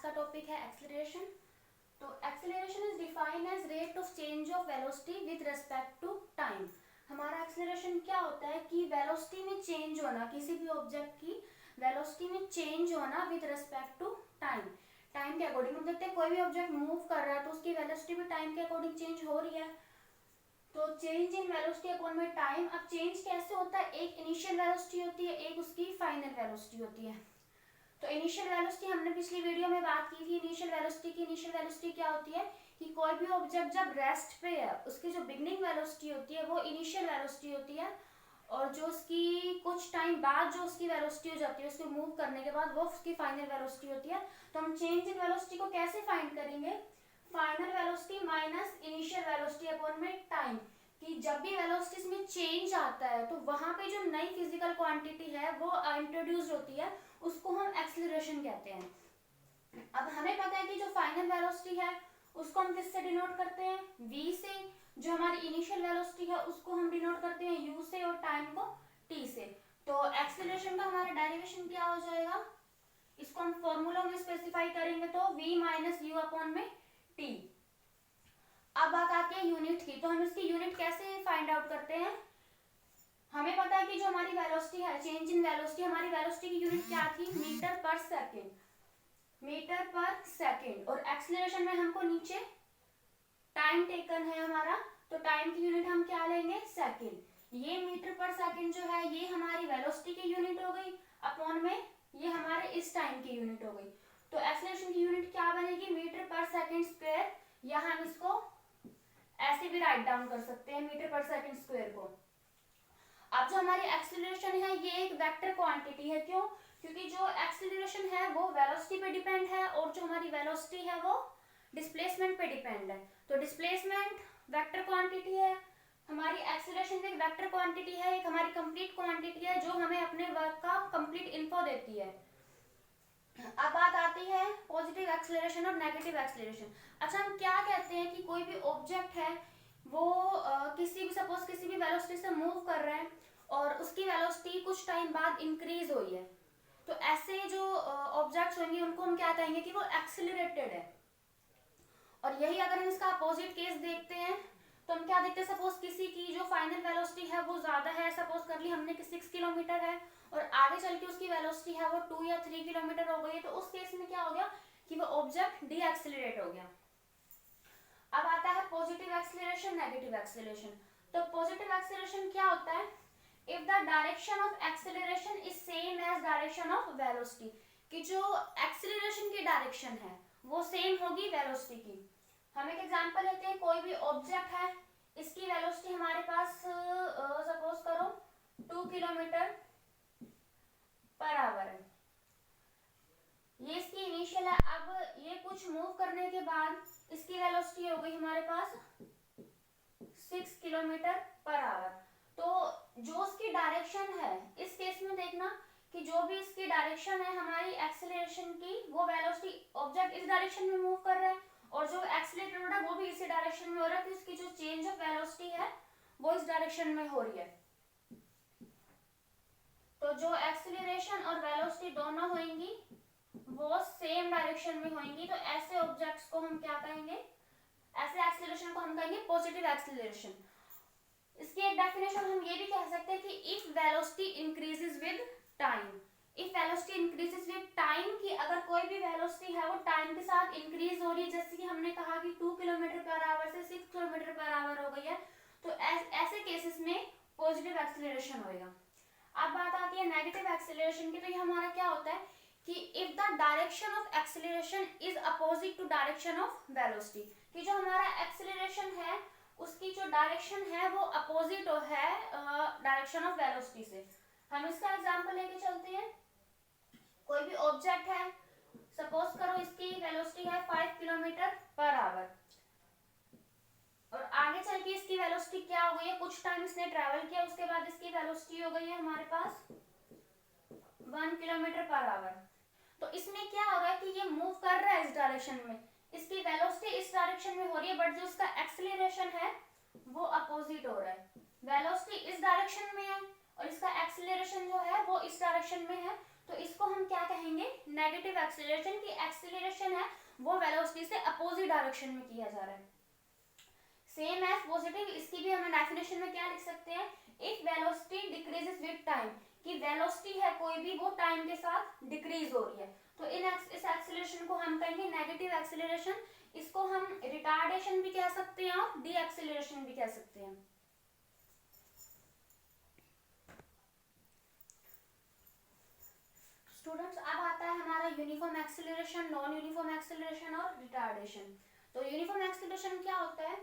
का टॉपिक है एक्सेलरेशन। तो acceleration is defined as rate of change of velocity with respect to time. हमारा acceleration क्या होता है कि वेलोसिटी में चेंज होना, किसी भी ऑब्जेक्ट की वेलोसिटी में चेंज होना with respect to time. Time के अकॉर्डिंग हम देखते हैं कोई भी ऑब्जेक्ट मूव कर रहा है तो उसकी वेलोसिटी भी टाइम के अकॉर्डिंग चेंज हो रही है। तो चेंज इन वेलोसिटी अपॉन में टाइम। अब चेंज कैसे होता है, एक इनिशियल वेलोसिटी होती है, एक उसकी फाइनल वेलोसिटी होती है। तो इनिशियल वेलोसिटी हमने पिछली वीडियो में बात की थी। इनिशियल वेलोसिटी क्या होती है कि कोई भी ऑब्जेक्ट जब रेस्ट पे है उसकी जो बिगनिंग वेलोसिटी होती है वो इनिशियल वेलोसिटी होती है, और जो उसकी कुछ टाइम बाद जो उसकी वेलोसिटी हो जाती है उसको मूव करने के बाद वो उसकी फाइनल वेलोसिटी होती है। तो हम चेंज इन वेलोसिटी को कैसे फाइंड करेंगे, final velocity minus initial velocity upon में टाइम। कि जब भी वेलोसिटीज में चेंज आता है तो वहां पे जो नई फिजिकल क्वांटिटी है वो इंट्रोड्यूस होती है, उसको हम एक्सेलरेशन कहते हैं। अब हमें पता है कि जो फाइनल वेलोसिटी है उसको हम किससे डिनोट करते हैं, v से। जो हमारी इनिशियल वेलोसिटी है उसको हम डिनोट करते हैं u से, और टाइम को t से। तो एक्सेलरेशन का हमारा डेरिवेशन क्या हो जाएगा, इसको हम फॉर्मूला में स्पेसिफाई करेंगे तो v माइनस यू अपॉन में t। अब बात आती है यूनिट की, तो हम इसकी यूनिट कैसे फाइंड आउट करते हैं। हमें पता है कि जो हमारी वेलोसिटी है, चेंज इन वेलोसिटी, हमारी वेलोसिटी की यूनिट क्या थी, मीटर पर सेकेंड, मीटर पर सेकेंड। और एक्सेलरेशन में हमको नीचे टाइम टेकन है हमारा, तो टाइम की यूनिट हम क्या लेंगे, सेकेंड। ये मीटर पर सेकेंड जो है ये हमारी वेलोसिटी की यूनिट हो गई, अपॉन में ये हमारे इस टाइम की यूनिट हो गई। तो एक्सेलरेशन की यूनिट क्या बनेगी, मीटर पर सेकेंड स्क्वायर, या हम इसको ऐसे भी राइट डाउन कर सकते हैं मीटर पर सेकेंड स्क्वायर को। अब जो हमारी एक्सेलरेशन है ये एक वेक्टर क्वांटिटी है, क्यों, क्योंकि जो एक्सेलरेशन है वो वेलोसिटी पे डिपेंड है, और जो हमारी वेलोसिटी है वो डिस्प्लेसमेंट पे डिपेंड है। तो डिस्प्लेसमेंट वेक्टर क्वांटिटी है, हमारी एक्सेलरेशन भी एक वेक्टर क्वांटिटी है, एक हमारी कंप्लीट क्वांटिटी है जो हमें अपने वर्क का कंप्लीट इन्फो देती है। अब बात आती है पॉजिटिव एक्सेलरेशन और नेगेटिव एक्सेलरेशन। अच्छा, हम क्या कहते हैं कि कोई भी ऑब्जेक्ट है वो किसी भी सपोज किसी भी वेलोसिटी से मूव कर रहा है और उसकी वेलोसिटी कुछ टाइम बाद इंक्रीज हुई है, तो ऐसे जो ऑब्जेक्ट्स होंगे उनको हम क्या कहेंगे कि वो एक्सेलरेटेड है। और यही अगर हम इसका अपोजिट केस देखते हैं तो हम क्या देखते हैं, सपोज किसी की जो फाइनल वेलोसिटी है वो ज्यादा है, सपोज कर ली हमने कि 6 किलोमीटर है और आगे चल के उसकी वेलोसिटी है वो 2 या 3 किलोमीटर हो गई है, तो उस केस में क्या हो गया कि वो ऑब्जेक्ट डी एक्सेलरेट हो गया। अब आता है पॉजिटिव एक्सेलरेशन, नेगेटिव एक्सेलरेशन। तो पॉजिटिव एक्सेलरेशन क्या होता है, if the direction of acceleration is same as direction of velocity, कि जो एक्सेलरेशन की डायरेक्शन है वो सेम होगी वेलोसिटी की। हम एक एग्जांपल लेते हैं, कोई भी ऑब्जेक्ट है, इसकी वेलोसिटी हमारे पास सपोज करो 2 किलोमीटर पर आवर है, ये इसकी इनिशियल है। अब ये कुछ मूव करने के बाद इसकी वेलोसिटी हो गई हमारे पास 6 किलोमीटर पर आवर। तो जो उसकी डायरेक्शन है, इस केस में देखना कि जो भी इसकी डायरेक्शन है हमारी एक्सेलरेशन की, वो वेलोसिटी, ऑब्जेक्ट इस डायरेक्शन में मूव कर रहा है और जो एक्सेलरेट हो रहा है वो भी इसी डायरेक्शन में हो रहा है, तो इसकी जो चेंज ऑफ वेलोसिटी है वो इस डायरेक्शन में हो रही है। तो जो एक्सेलरेशन और वेलोसिटी दोनों होंगी वो सेम डायरेक्शन में होंगी, तो ऐसे ऑब्जेक्ट्स को हम क्या कहेंगे, ऐसे एक्सेलरेशन को हम कहेंगे पॉजिटिव एक्सेलरेशन। इसकी एक डेफिनेशन हम ये भी कह सकते हैं कि if velocity increases with time, if velocity increases with time, कि अगर कोई भी वेलोसिटी है वो टाइम के साथ इंक्रीज हो रही है, जैसे कि हमने कहा कि 2 किलोमीटर पर आवर से 6 किलोमीटर पर आवर हो गई है, तो ऐसे केसेस में पॉजिटिव एक्सेलरेशन होगा। अब बात आती है नेगेटिव एक्सेलरेशन की, तो ये हमारा क्या होता है कि if the direction of acceleration is opposite to direction of velocity, कि जो हमारा एक्सेलरेशन है उसकी जो डायरेक्शन है वो अपोजिट है डायरेक्शन ऑफ वेलोसिटी से। हम इसका एग्जांपल लेके चलते हैं, कोई भी ऑब्जेक्ट है, सपोज करो इसकी वेलोसिटी है 5 किलोमीटर पर आवर, और आगे चल के इसकी वेलोसिटी क्या हो गई है, कुछ टाइम इसने ट्रेवल किया उसके बाद इसकी वेलोसिटी हो गई है हमारे पास 1 किलोमीटर पर आवर। तो इसमें क्या हो रहा है कि ये मूव कर रहा है इस डायरेक्शन में, इसकी वेलोसिटी इस डायरेक्शन में हो रही है, बट जो इसका एक्सेलरेशन है वो अपोजिट हो रहा है। वेलोसिटी इस डायरेक्शन में है और इसका एक्सेलरेशन एक्सेलरेशन जो है वो इस डायरेक्शन में है, तो इसको हम क्या कहेंगे, नेगेटिव एक्सेलरेशन। की एक्सेलरेशन है वो वेलोसिटी से अपोजिट डायरेक्शन में किया जा रहा है। सेम एज पॉजिटिव, इसकी भी हम डेफिनेशन में क्या लिख सकते हैं, if velocity decreases with time, कि वेलोसिटी है कोई भी वो टाइम के साथ डिक्रीज हो रही है, तो इस एक्सेलरेशन को हम कहेंगे नेगेटिव एक्सेलरेशन। इसको हम रिटार्डेशन भी कह सकते हैं और डी एक्सेलरेशन भी कह सकते हैं। स्टूडेंट्स अब आता है हमारा uniform acceleration, non uniform acceleration और रिटार्डेशन। तो यूनिफॉर्म एक्सेलरेशन क्या होता है,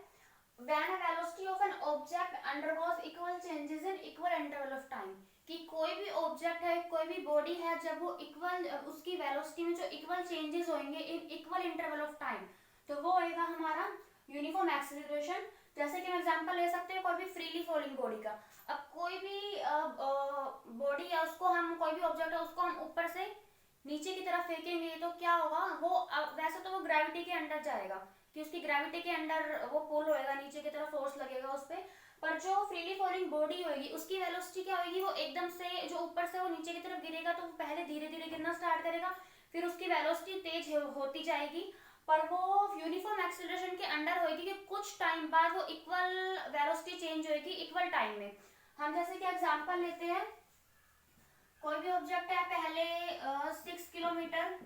when a velocity of an object undergoes equal changes in equal interval of time, कि कोई भी ऑब्जेक्ट है, कोई भी बॉडी है, जब वो इक्वल, उसकी वेलोसिटी में जो इक्वल चेंजेस होंगे in equal interval of time, तो वो होएगा हमारा यूनिफॉर्म एक्सेलरेशन। जैसे कि हम एग्जांपल ले सकते हैं कोई भी फ्रीली फॉलिंग बॉडी का। अब कोई भी बॉडी है, उसको हम, कोई भी ऑब्जेक्ट है उसको हम ऊपर से नीचे की तरफ फेंकेंगे तो क्या होगा, वो वैसे तो वो ग्रेविटी के अंडर जाएगा, कि उसकी ग्रेविटी के अंडर वो पुल होएगा, नीचे की तरफ फोर्स लगेगा उस पर जो फ्रीली फॉलिंग बॉडी होगी उसकी वेलोसिटी क्या होगी, वो एकदम से जो ऊपर से वो नीचे की तरफ गिरेगा तो वो पहले धीरे धीरे गिरना स्टार्ट करेगा, फिर उसकी वेलोसिटी तेज होती जाएगी, पर वो यूनिफॉर्म एक्सेलरेशन के अंडर होगी कि कुछ टाइम बाद वो इक्वल वेलोसिटी चेंज होगी इक्वल टाइम में। हम जैसे कि एग्जांपल लेते हैं, कोई भी ऑब्जेक्ट है, पहले 6 किलोमीटर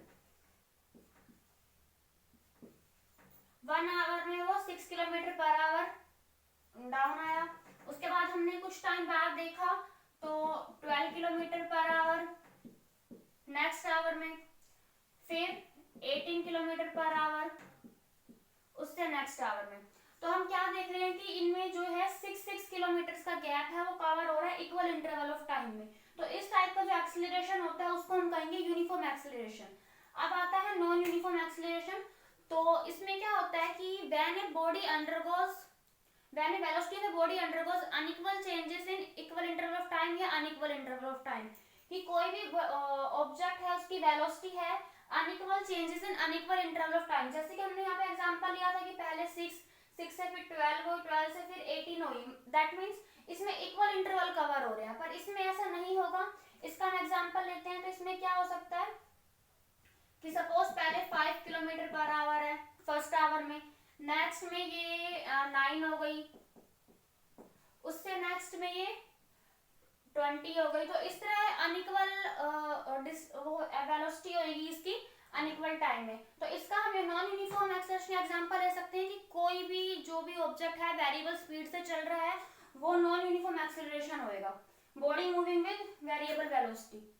1 आवर में वो 6 किलोमीटर पर आवर डाउन आया, उसके बाद हमने कुछ टाइम बाद देखा तो 12 kilometre per hour next our में, फिर 18 किलोमीटर पर आवर उससे नेक्स्ट आवर में। तो हम क्या देख रहे हैं कि इनमें जो है 6 किलोमीटर का गैप है वो कवर हो रहा है इक्वल इंटरवल ऑफ टाइम में। तो इस टाइप का जो एक्सेलरेशन होता है उसको हम कहेंगे यूनिफॉर्म एक्सेलरेशन। अब आता है नॉन यूनिफॉर्म एक्सेलरेशन। तो इसमें क्या होता है कि when A velocity of body undergoes unequal changes in equal interval of time या अनइक्वल इंटरवल ऑफ टाइम, कि कोई भी ऑब्जेक्ट है उसकी वेलोसिटी है unequal changes in unequal interval of time. जैसे कि हमने यहाँ पे एग्जांपल लिया था कि पहले 6 से फिर 12 हुई, 12 से फिर 18 हुई, दैट मींस इसमें इक्वल इंटरवल कवर हो रहे हैं, पर इसमें ऐसा नहीं होगा। इसका हम एग्जांपल लेते हैं तो इसमें क्या हो सकता है कि सपोज पहले 5 किलोमीटर पर आवर है फर्स्ट आवर में, नेक्स्ट में ये 9 हो गई, उससे नेक्स्ट में ये 20 हो गई। तो इस तरह अनइक्वल वेलोसिटी होगी इसकी अनइक्वल टाइम में। तो इसका हम नॉन यूनिफॉर्म एक्सेलरेशन एग्जांपल ले सकते हैं कि कोई भी जो भी ऑब्जेक्ट है वेरिएबल स्पीड से चल रहा है वो नॉन यूनिफॉर्म एक्सेलरेशन होएगा, body moving with variable velocity.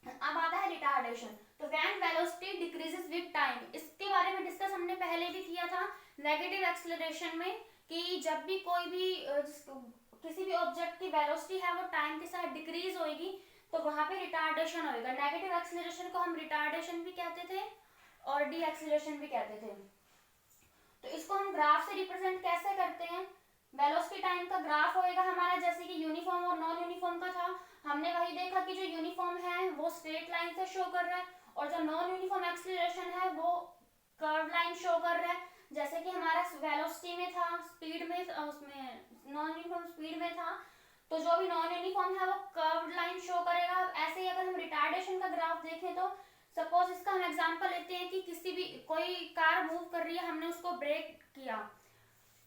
अब आता है रिटार्डेशन। तो when velocity decreases with time, इसके बारे में डिस्कस हमने पहले भी किया था नेगेटिव एक्सेलरेशन में, कि जब भी कोई भी किसी भी ऑब्जेक्ट की वेलोसिटी है वो टाइम के साथ डिक्रीज होगी तो वहां पे रिटार्डेशन होएगा। नेगेटिव एक्सेलरेशन को हम रिटार्डेशन भी कहते थे और डी एक्सेलरेशन भी कहते थे। तो इसको हम ग्राफ से रिप्रेजेंट कैसे करते हैं, वेलोसिटी टाइम का ग्राफ होएगा हमारा, जैसे कि यूनिफॉर्म और नॉन यूनिफॉर्म का था। हमने वही देखा कि जो यूनिफॉर्म है वो स्ट्रेट लाइन से शो कर रहा है और जो नॉन यूनिफॉर्म एक्सेलरेशन है वो कर्व लाइन शो कर रहा है। जैसे कि हमारा वेलोसिटी में था, स्पीड में, उसमें नॉन यूनिफॉर्म स्पीड में था, तो जो भी नॉन यूनिफॉर्म है वो कर्व लाइन शो करेगा। ऐसे ही अगर हम रिटार्डेशन का ग्राफ देखें तो सपोज इसका हम एग्जांपल लेते हैं कि किसी भी कोई कार मूव कर रही है, हमने उसको ब्रेक किया,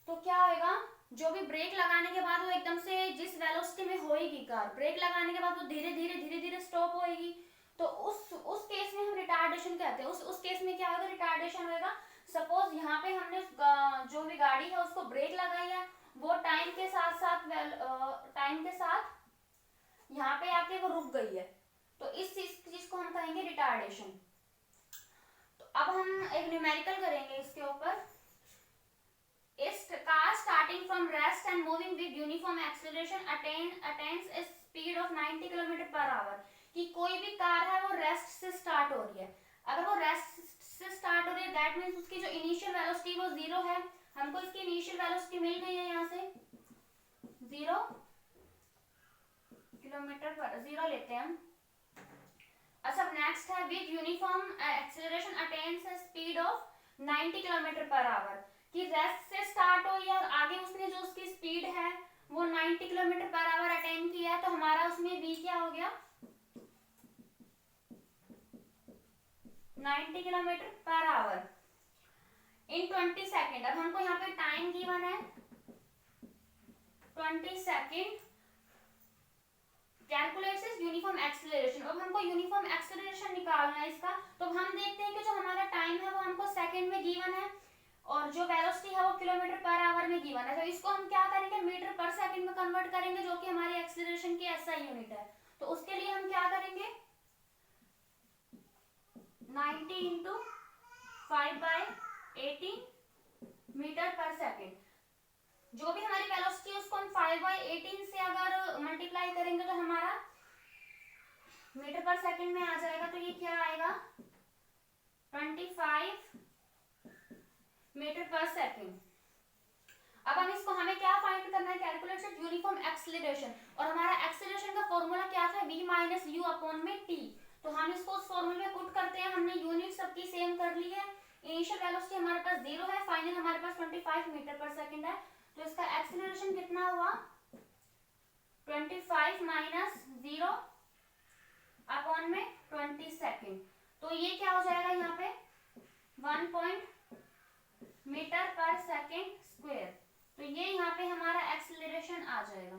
तो क्या होएगा, जो भी ब्रेक लगाने के बाद वो एकदम से जिस वेलोसिटी में होएगी कार, ब्रेक लगाने के बाद वो धीरे धीरे स्टॉप होएगी, तो उस केस में हम रिटार्डेशन कहते हैं। उस केस में क्या होगा, रिटार्डेशन होएगा। सपोज यहाँ पे हमने जो भी गाड़ी है उसको ब्रेक लगाई है, वो टाइम के साथ यहाँ पे आके वो रुक गई है, तो इस चीज को हम कहेंगे रिटार्डेशन। तो अब हम एक न्यूमेरिकल करेंगे इसके ऊपर। इस car starting from rest and moving with uniform acceleration attains A speed of 90 kilometre per hour, कि कोई भी कार है वो रेस्ट से स्टार्ट हो रही है। अगर वो रेस्ट से स्टार्ट हो रही है दैट मींस उसकी जो इनिशियल वेलोसिटी वो 0 है। हमको इसकी इनिशियल वेलोसिटी मिल गई है, यहाँ से 0 किलोमीटर पर 0 लेते हैं हम। अच्छा नेक्स्ट है with uniform acceleration attains A speed of 90 kilometre per hour, कि रेस्ट से स्टार्ट हो या आगे उसने जो उसकी स्पीड है वो 90 किलोमीटर पर आवर अटेन किया है, तो हमारा उसमें v क्या हो गया 90 किलोमीटर पर आवर इन 20 सेकेंड। अब हमको यहाँ पे टाइम गिवन है 20 सेकेंड। Calculate uniform acceleration. अब हमको यूनिफॉर्म एक्सेलरेशन निकालना है इसका। तो हम देखते हैं कि जो हमारा टाइम है वो हमको सेकंड में गिवन है और जो वेलोसिटी है वो किलोमीटर पर आवर में गिवन है। तो इसको हम क्या करेंगे मीटर पर सेकंड में कन्वर्ट करेंगे जो कि हमारी एक्सेलरेशन की एसआई यूनिट है। तो उसके लिए हम क्या करेंगे 90 इंटू 5/18 मीटर पर सेकंड। जो भी हमारी वेलोसिटी है उसको हम 5/18 से अगर मल्टीप्लाई करेंगे तो हमारा मीटर पर सेकंड में आ जाएगा। तो ये क्या आएगा 25 मीटर पर सेकंड। अब हम इसको हमें क्या फाइंड करना है कैलकुलेट यूनिफॉर्म एक्सेलरेशन। और हमारा एक्सेलरेशन का फॉर्मूला क्या था v माइनस यू अपॉन में t। तो हम इसको उस फॉर्मूले में पुट करते हैं। हमने यूनिट सबकी सेम कर ली है। इनिशियल वेलोसिटी हमारे पास 0 है, फाइनल हमारे पास 25 मीटर पर सेकंड है। तो इसका एक्सेलरेशन कितना हुआ 25 माइनस 0 अपॉन में 20 सेकेंड। तो ये क्या हो जाएगा यहाँ पे 1 मीटर पर सेकेंड स्क्वायर। तो ये यहाँ पे हमारा एक्सेलरेशन आ जाएगा।